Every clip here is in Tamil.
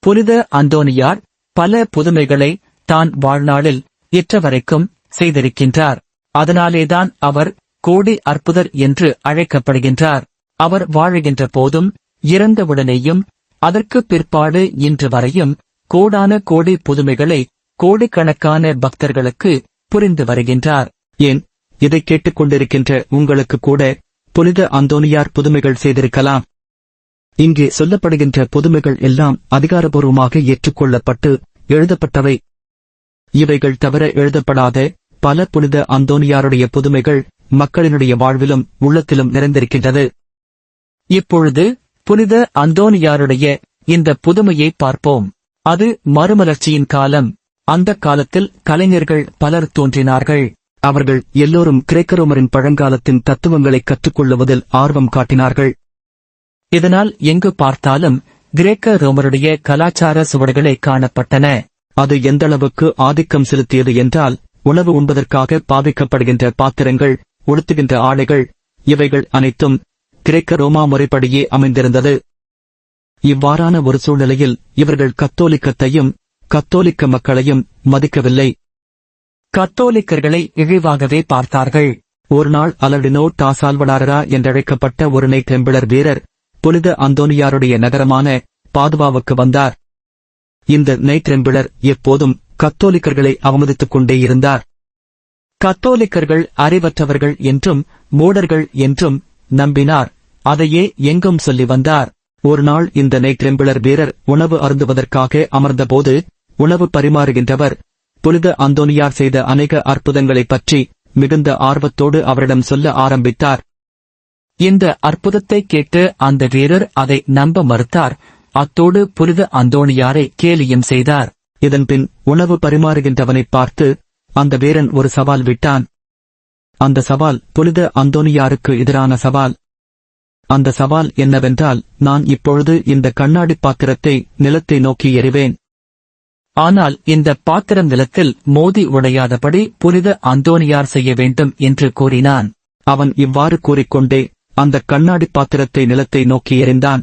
புனித அந்தோனியார் பல புதுமைகளை தான் வாழ்நாளில் இற்றவரைக்கும் செய்திருக்கின்றார். அதனாலேதான் அவர் கோடி அற்புதர் என்று அழைக்கப்படுகின்றார். அவர் வாழுகின்ற போதும் இறந்தவுடனேயும் அதற்கு பிற்பாடு இன்று வரையும் கோடான கோடி புதுமைகளை கோடிக்கணக்கான பக்தர்களுக்கு புரிந்து வருகின்றார். ஏன், இதை கேட்டுக் கொண்டிருக்கின்ற உங்களுக்கு கூட புனித அந்தோனியார் புதுமைகள் செய்திருக்கலாம். இங்கே சொல்லப்படுகின்ற புதுமைகள் எல்லாம் அதிகாரபூர்வமாக ஏற்றுக்கொள்ளப்பட்டு எழுதப்பட்டவை. இவைகள் தவிர எழுதப்படாத பல புனித அந்தோனியாருடைய புதுமைகள் மக்களினுடைய வாழ்விலும் உள்ளத்திலும் நிறைந்திருக்கின்றது. இப்பொழுது புனித அந்தோனியாருடைய இந்த புதுமையை பார்ப்போம். அது மறுமலர்ச்சியின் காலம். அந்த காலத்தில் கலைஞர்கள் பலர் தோன்றினார்கள். அவர்கள் எல்லோரும் கிரேக்க ரோமரின் பழங்காலத்தின் தத்துவங்களை கற்றுக்கொள்ளுவதில் ஆர்வம் காட்டினார்கள். இதனால் எங்கு பார்த்தாலும் கிரேக்க ரோமருடைய கலாச்சார சுவடுகளே காணப்பட்டன. அது எந்தளவுக்கு ஆதிக்கம் செலுத்தியது என்றால், உணவு உண்பதற்காக பாவிக்கப்படுகின்ற பாத்திரங்கள், உடுத்துகின்ற ஆடைகள், இவைகள் அனைத்தும் கிரேக்க ரோமா முறைப்படியே அமைந்திருந்தது. இவ்வாறான ஒரு சூழ்நிலையில் இவர்கள் கத்தோலிக்கத்தையும் கத்தோலிக்க மக்களையும் மதிக்கவில்லை. கத்தோலிக்கர்களை இழிவாகவே பார்த்தார்கள். ஒருநாள் அலடினோ டா சால்வடாரா என்றழைக்கப்பட்ட ஒரு நைட் டெம்பிளர் வீரர் புனித அந்தோனியாருடைய நகரமான பாதுவாவுக்கு வந்தார். இந்த நைட் டெம்பிளர் எப்போதும் கத்தோலிக்கர்களை அவமதித்துக் கொண்டே இருந்தார். கத்தோலிக்கர்கள் அறிவற்றவர்கள் என்றும் மூடர்கள் என்றும் நம்பினார். அதையே எங்கும் சொல்லி வந்தார். ஒருநாள் இந்த நைட் டெம்பிளர் வீரர் உணவு அருந்துவதற்காக அமர்ந்தபோது உணவு பரிமாறுகின்றவர் புனித அந்தோனியார் செய்த அநேக அற்புதங்களைப் பற்றி மிகுந்த ஆர்வத்தோடு அவரிடம் சொல்ல ஆரம்பித்தார். இந்த அற்புதத்தை கேட்டு அந்த வீரர் அதை நம்ப மறுத்தார். அத்தோடு புனித அந்தோனியாரை கேலியும் செய்தார். இதன்பின் உணவு பரிமாறுகின்றவனை பார்த்து அந்த வீரன் ஒரு சவால் விட்டான். அந்த சவால் புனித அந்தோனியாருக்கு எதிரான சவால். அந்த சவால் என்னவென்றால், நான் இப்பொழுது இந்த கண்ணாடி பாத்திரத்தை நிலத்தை நோக்கி எறிவேன். ஆனால் இந்த பாத்திரம் நிலத்தில் மோதி உடையாதபடி புனித அந்தோனியார் செய்ய வேண்டும் என்று கூறினான். அவன் இவ்வாறு கூறிக்கொண்டே அந்த கண்ணாடி பாத்திரத்தை நிலத்தை நோக்கி எறிந்தான்.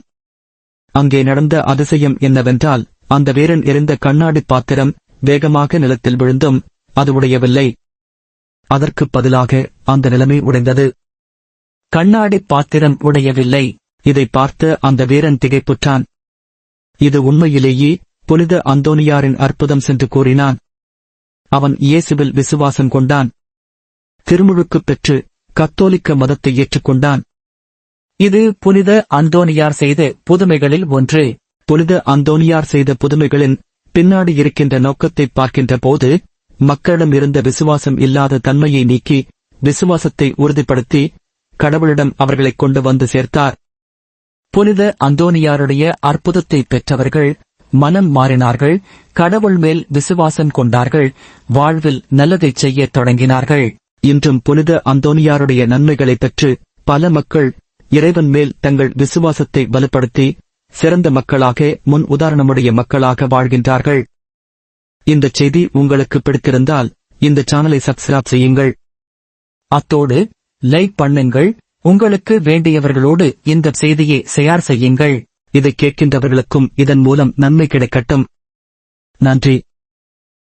அங்கே நடந்த அதிசயம் என்னவென்றால், அந்த வீரன் எறிந்த கண்ணாடி பாத்திரம் வேகமாக நிலத்தில் விழுந்தும் அது உடையவில்லை. அதற்கு பதிலாக அந்த நிலமே உடைந்தது. கண்ணாடி பாத்திரம் உடையவில்லை. இதை பார்த்து அந்த வீரன் திகைப்புற்றான். இது உண்மையிலேயே புனித அந்தோனியாரின் அற்புதம் சென்று கூறினான். அவன் இயேசுவில் விசுவாசம் கொண்டான். திருமுழுக்கு பெற்று கத்தோலிக்க மதத்தை ஏற்றுக்கொண்டான். இது புனித அந்தோனியார் செய்த புதுமைகளில் ஒன்று. புனித அந்தோனியார் செய்த புதுமைகளின் பின்னாடி இருக்கின்ற நோக்கத்தை பார்க்கின்ற போது, மக்களிடம் இருந்த விசுவாசம் இல்லாத தன்மையை நீக்கி விசுவாசத்தை உறுதிப்படுத்தி கடவுளிடம் அவர்களைக் கொண்டு வந்து சேர்த்தார். புனித அந்தோனியாருடைய அற்புதத்தை பெற்றவர்கள் மனம் மாறினார்கள், கடவுள் மேல் விசுவாசம் கொண்டார்கள், வாழ்வில் நல்லதைச் செய்யத் தொடங்கினார்கள். இன்றும் புனித அந்தோனியாருடைய நன்மைகளைப் பெற்று பல மக்கள் இறைவன் மேல் தங்கள் விசுவாசத்தை வலுப்படுத்தி சிறந்த மக்களாக, முன் உதாரணமுடைய மக்களாக வாழ்கின்றார்கள். இந்த செய்தி உங்களுக்கு பிடித்திருந்தால் இந்த சேனலை சப்ஸ்கிரைப் செய்யுங்கள். அத்தோடு லைக் பண்ணுங்கள். உங்களுக்கு வேண்டியவர்களோடு இந்த செய்தியை ஷேர் செய்யுங்கள். இதை கேட்கின்றவர்களுக்கும் இதன் மூலம் நன்மை கிடைக்கட்டும். நன்றி.